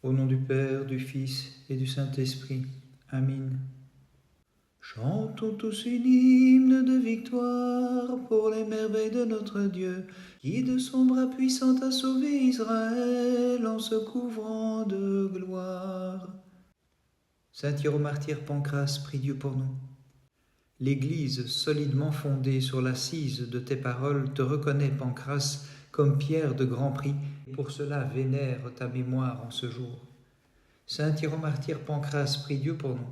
Au nom du Père, du Fils et du Saint-Esprit. Amen. Chantons tous une hymne de victoire pour les merveilles de notre Dieu, qui de son bras puissant a sauvé Israël en se couvrant de gloire. Saint Hiéromartyr Pancrace, prie Dieu pour nous. L'Église, solidement fondée sur l'assise de tes paroles, te reconnaît, Pancrace, comme pierre de grand prix, et pour cela vénère ta mémoire en ce jour. Saint Hiéromartyr Pancrace, prie Dieu pour nous.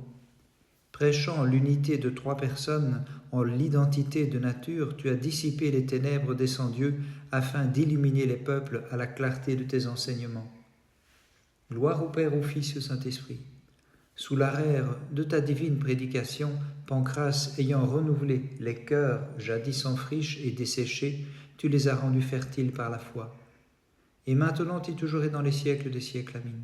Prêchant l'unité de trois personnes en l'identité de nature, tu as dissipé les ténèbres des sans-dieux afin d'illuminer les peuples à la clarté de tes enseignements. Gloire au Père, au Fils et au Saint-Esprit. Sous l'arrêt de ta divine prédication, Pancrace, ayant renouvelé les cœurs jadis en friche et desséchés, tu les as rendus fertiles par la foi. Et maintenant et toujours et dans les siècles des siècles. Amen.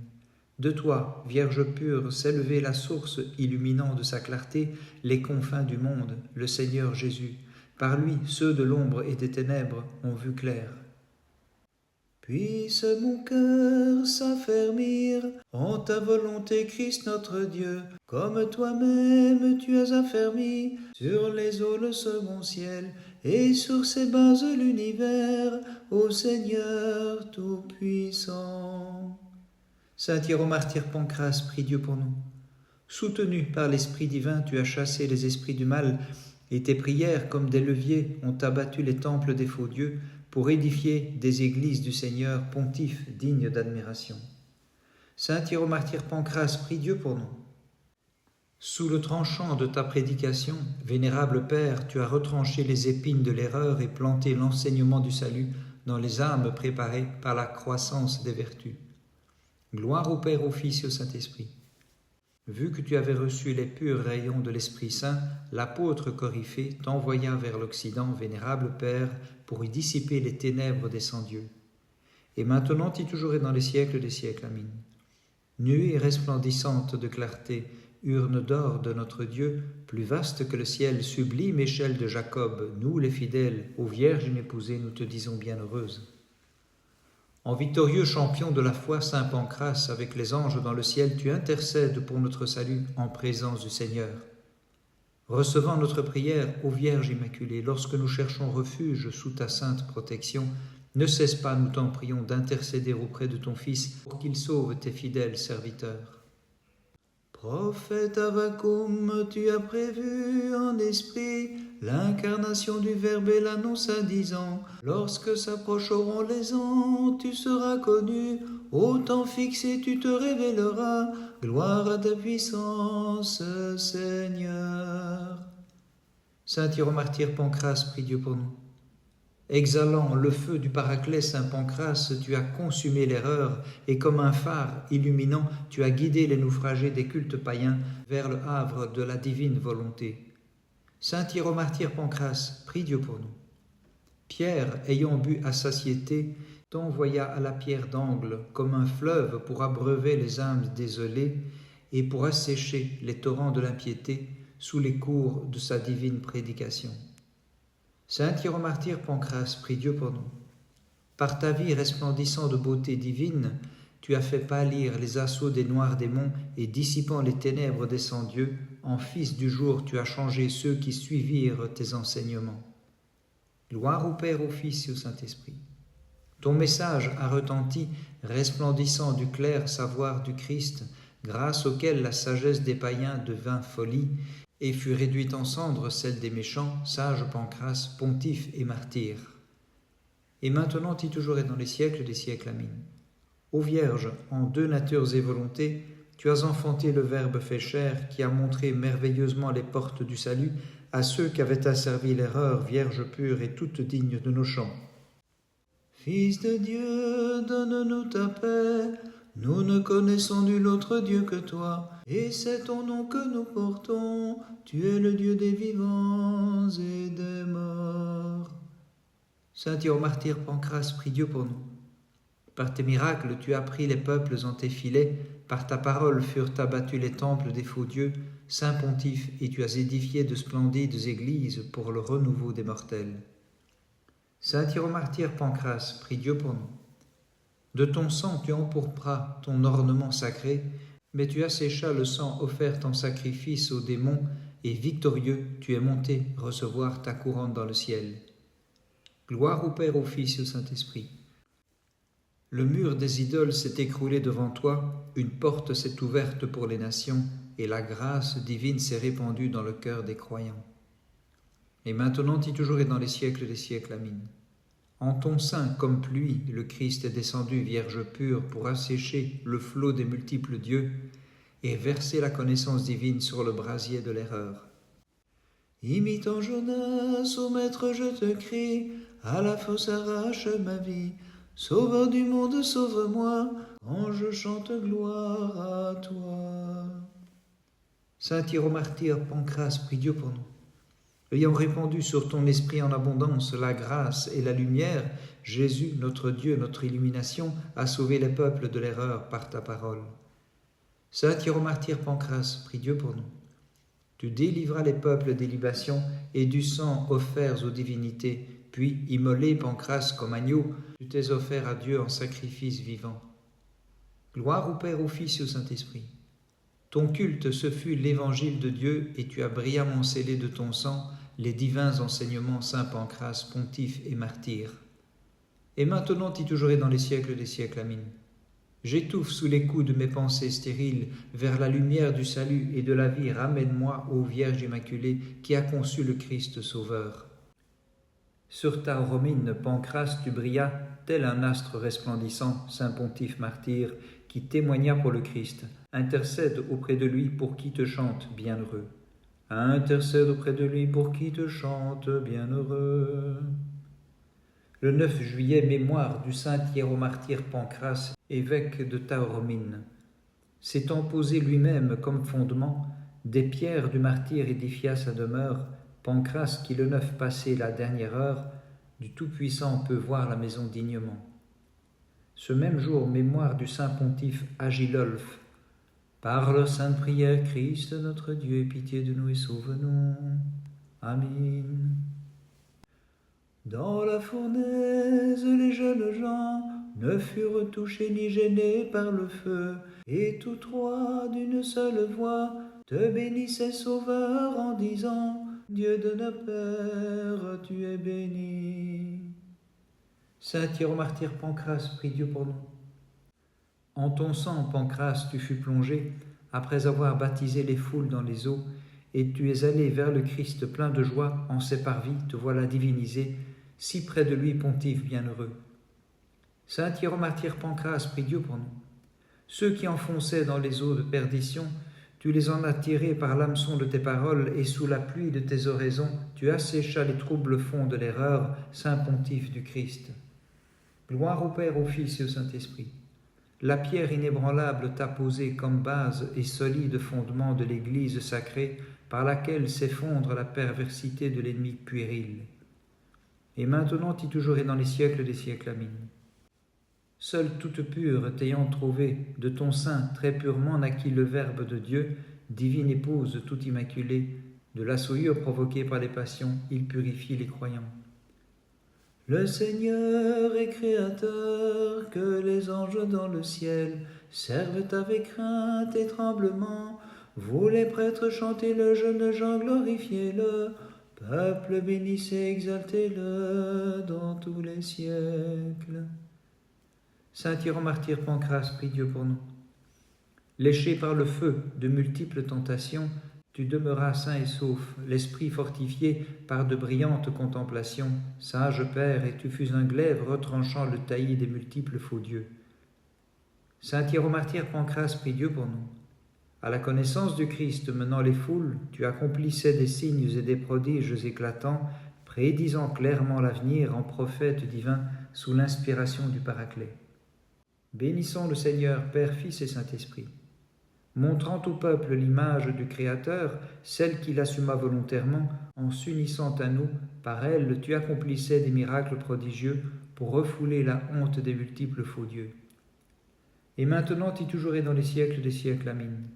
De toi, Vierge pure, s'est levée la source illuminant de sa clarté les confins du monde, le Seigneur Jésus. Par lui, ceux de l'ombre et des ténèbres ont vu clair. Puisse mon cœur s'affermir en ta volonté, Christ notre Dieu, comme toi-même tu as affermi sur les eaux le second ciel et sur ses bases l'univers, ô Seigneur Tout-Puissant. Saint Hiéromartyr Pancrace, prie Dieu pour nous. Soutenu par l'Esprit divin, tu as chassé les esprits du mal, et tes prières, comme des leviers, ont abattu les temples des faux dieux pour édifier des églises du Seigneur, pontife digne d'admiration. Saint Hiéromartyr Pancrace, prie Dieu pour nous. Sous le tranchant de ta prédication, vénérable Père, tu as retranché les épines de l'erreur et planté l'enseignement du salut dans les âmes préparées par la croissance des vertus. Gloire au Père, au Fils et au Saint-Esprit. Vu que tu avais reçu les purs rayons de l'Esprit Saint, l'apôtre Coryphée t'envoya vers l'Occident, vénérable Père, pour y dissiper les ténèbres des sans-dieux. Et maintenant et toujours et dans les siècles des siècles. Amen. Nuée resplendissante de clarté, urne d'or de notre Dieu, plus vaste que le ciel, sublime échelle de Jacob, nous les fidèles, ô Vierge inépousée, nous te disons bienheureuse. En victorieux champion de la foi, Saint Pancrace, avec les anges dans le ciel, tu intercèdes pour notre salut en présence du Seigneur. Recevant notre prière, ô Vierge Immaculée, lorsque nous cherchons refuge sous ta sainte protection, ne cesse pas, nous t'en prions, d'intercéder auprès de ton Fils pour qu'il sauve tes fidèles serviteurs. Prophète Avvakum, tu as prévu en esprit l'incarnation du Verbe et l'annonce à disant, lorsque s'approcheront les ans, tu seras connu, au temps fixé tu te révéleras, gloire à ta puissance, Seigneur. Saint Hiéromartyr Pancrace, prie Dieu pour nous. Exhalant le feu du Paraclet, Saint Pancrace, tu as consumé l'erreur et comme un phare illuminant, tu as guidé les naufragés des cultes païens vers le havre de la divine volonté. Saint Hiéromartyr Pancrace, prie Dieu pour nous. Pierre, ayant bu à satiété, t'envoya à la pierre d'angle comme un fleuve pour abreuver les âmes désolées et pour assécher les torrents de l'impiété sous les cours de sa divine prédication. Saint Hiéromartyr Pancrace, prie Dieu pour nous. Par ta vie resplendissant de beauté divine, tu as fait pâlir les assauts des noirs démons et dissipant les ténèbres des sans-dieux, en fils du jour tu as changé ceux qui suivirent tes enseignements. Gloire au Père, au Fils et au Saint-Esprit. Ton message a retenti, resplendissant du clair savoir du Christ, grâce auquel la sagesse des païens devint folie, et fut réduite en cendres celle des méchants, sage Pancrace, pontife et martyr. Et maintenant et toujours et dans les siècles des siècles. Amen. Ô Vierge, en deux natures et volontés, tu as enfanté le Verbe fait chair qui a montré merveilleusement les portes du salut à ceux qu'avait asservi l'erreur, Vierge pure et toute digne de nos chants. Fils de Dieu, donne-nous ta paix, nous ne connaissons nul autre Dieu que toi, et c'est ton nom que nous portons, tu es le Dieu des vivants et des morts. Saint Hiéromartyr Pancrace, prie Dieu pour nous. Par tes miracles, tu as pris les peuples en tes filets, par ta parole furent abattus les temples des faux dieux, Saint Pontife, et tu as édifié de splendides églises pour le renouveau des mortels. Saint Hiéromartyr Pancrace, prie Dieu pour nous. De ton sang tu empourpras ton ornement sacré, mais tu asséchas le sang offert en sacrifice aux démons, et victorieux tu es monté recevoir ta couronne dans le ciel. Gloire au Père, au Fils et au Saint-Esprit. Le mur des idoles s'est écroulé devant toi, une porte s'est ouverte pour les nations, et la grâce divine s'est répandue dans le cœur des croyants. Et maintenant et toujours et dans les siècles des siècles. Amen. En ton sein, comme pluie, le Christ est descendu, Vierge pure, pour assécher le flot des multiples dieux et verser la connaissance divine sur le brasier de l'erreur. Imitant Jonas, ô Maître, je te crie, à la fosse arrache ma vie. Sauveur du monde, sauve-moi, quand je chante gloire à toi. Saint Hiéromartyr Pancrace, prie Dieu pour nous. Ayant répandu sur ton esprit en abondance la grâce et la lumière, Jésus, notre Dieu, notre illumination, a sauvé les peuples de l'erreur par ta parole. Saint Hiéromartyr Pancrace, prie Dieu pour nous. Tu délivras les peuples des libations et du sang offerts aux divinités, puis, immolé Pancrace comme agneau, tu t'es offert à Dieu en sacrifice vivant. Gloire au Père, au Fils et au Saint-Esprit. Ton culte, ce fut l'évangile de Dieu, et tu as brillamment scellé de ton sang les divins enseignements Saint Pancrace, pontife et martyr. Et maintenant et toujours et dans les siècles des siècles. Amen. J'étouffe sous les coups de mes pensées stériles, vers la lumière du salut et de la vie, ramène-moi, ô Vierge Immaculée, qui a conçu le Christ Sauveur. Sur ta romine, Pancrace, tu brillas, tel un astre resplendissant, Saint Pontife martyr, qui témoigna pour le Christ. Intercède auprès de lui pour qui te chante, bienheureux. Intercède auprès de lui pour qui te chante, bienheureux. Le 9 juillet, mémoire du saint hiéromartyr Pancrace, évêque de Taormine. S'étant posé lui-même comme fondement, des pierres du martyr édifia sa demeure. Pancrace, qui le 9 passé la dernière heure, du Tout-Puissant peut voir la maison dignement. Ce même jour, mémoire du saint pontife Agilolphe. Par leur sainte prière, Christ, notre Dieu, aie pitié de nous et sauve-nous. Amen. Dans la fournaise, les jeunes gens ne furent touchés ni gênés par le feu, et tous trois, d'une seule voix, te bénissaient, Sauveur, en disant: Dieu de nos pères, tu es béni. Saint Hiéromartyr Pancrace, prie Dieu pour nous. En ton sang, Pancrace, tu fus plongé, après avoir baptisé les foules dans les eaux, et tu es allé vers le Christ plein de joie, en ses parvis te voilà divinisé, si près de lui, pontife bienheureux. Saint Hiéromartyr Pancrace, prie Dieu pour nous. Ceux qui enfonçaient dans les eaux de perdition, tu les en as tirés par l'hameçon de tes paroles, et sous la pluie de tes oraisons, tu asséchas les troubles fonds de l'erreur, Saint Pontife du Christ. Gloire au Père, au Fils et au Saint-Esprit. La pierre inébranlable t'a posée comme base et solide fondement de l'Église sacrée, par laquelle s'effondre la perversité de l'ennemi puéril. Et maintenant et toujours et dans les siècles des siècles. Amen. Seule toute pure, t'ayant trouvé, de ton sein très purement naquit le Verbe de Dieu, divine épouse toute immaculée, de la souillure provoquée par les passions, il purifie les croyants. Le Seigneur est créateur, que les anges dans le ciel servent avec crainte et tremblement. Vous les prêtres, chantez le jeune Jean, glorifiez-le. Peuple, bénissez, exaltez-le dans tous les siècles. Saint Hiéromartyr Pancrace, prie Dieu pour nous. Léché par le feu de multiples tentations, tu demeuras sain et sauf, l'esprit fortifié par de brillantes contemplations. Sage Père, et tu fus un glaive retranchant le taillis des multiples faux dieux. Saint Hiéromartyr Pancrace, prie Dieu pour nous. À la connaissance du Christ menant les foules, tu accomplissais des signes et des prodiges éclatants, prédisant clairement l'avenir en prophète divin sous l'inspiration du Paraclet. Bénissons le Seigneur, Père, Fils et Saint-Esprit. Montrant au peuple l'image du Créateur, celle qu'il assuma volontairement, en s'unissant à nous, par elle tu accomplissais des miracles prodigieux pour refouler la honte des multiples faux dieux. Et maintenant et toujours et dans les siècles des siècles. Amen.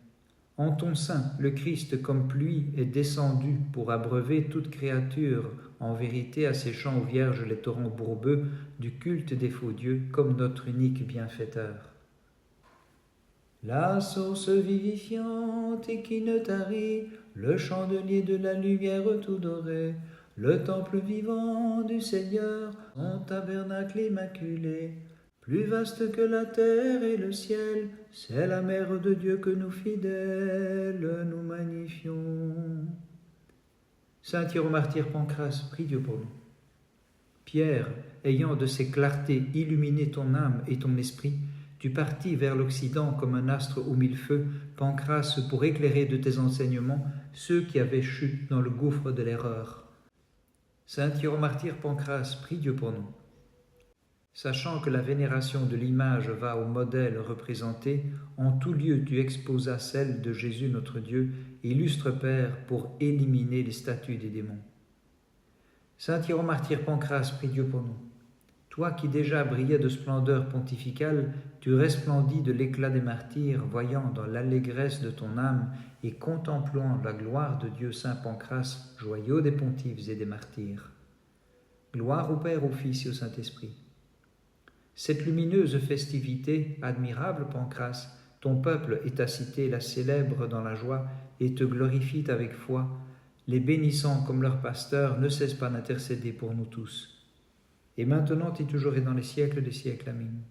En ton sein, le Christ comme pluie est descendu pour abreuver toute créature, en vérité asséchant aux vierges les torrents bourbeux du culte des faux dieux comme notre unique bienfaiteur. La source vivifiante et qui ne tarit, le chandelier de la lumière tout doré, le temple vivant du Seigneur, son tabernacle immaculé, plus vaste que la terre et le ciel, c'est la mère de Dieu que nous fidèles nous magnifions. Saint Hieromartyr Pancrace, prie Dieu pour nous. Pierre, ayant de ses clartés illuminé ton âme et ton esprit, tu partis vers l'Occident comme un astre aux mille feux, Pancrace, pour éclairer de tes enseignements ceux qui avaient chuté dans le gouffre de l'erreur. Saint Hieromartyr Pancrace, prie Dieu pour nous. Sachant que la vénération de l'image va au modèle représenté, en tout lieu tu exposas celle de Jésus notre Dieu, illustre Père, pour éliminer les statues des démons. Saint Hieromartyr Pancrace, prie Dieu pour nous. Toi qui déjà brillais de splendeur pontificale, tu resplendis de l'éclat des martyrs, voyant dans l'allégresse de ton âme et contemplant la gloire de Dieu Saint Pancrace, joyau des pontifes et des martyrs. Gloire au Père, au Fils et au Saint-Esprit. Cette lumineuse festivité, admirable Pancrace, ton peuple et ta cité la célèbrent dans la joie et te glorifient avec foi. Les bénissant comme leur pasteur, ne cesse pas d'intercéder pour nous tous. Et maintenant et toujours et dans les siècles des siècles. Amen.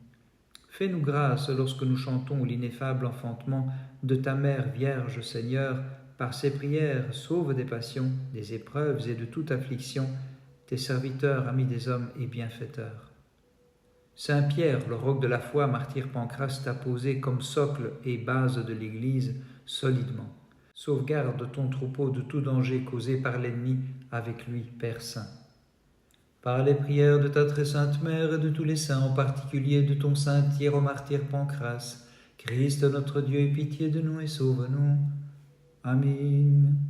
Fais-nous grâce lorsque nous chantons l'ineffable enfantement de ta Mère Vierge, Seigneur, par ces prières, sauve des passions, des épreuves et de toute affliction, tes serviteurs, amis des hommes et bienfaiteurs. Saint Pierre, le roc de la foi, martyr Pancrace, t'a posé comme socle et base de l'Église solidement. Sauvegarde ton troupeau de tout danger causé par l'ennemi avec lui, Père Saint. Par les prières de ta très sainte Mère et de tous les saints, en particulier de ton saint Hieromartyr Pancrace, Christ notre Dieu, aie pitié de nous et sauve-nous. Amen.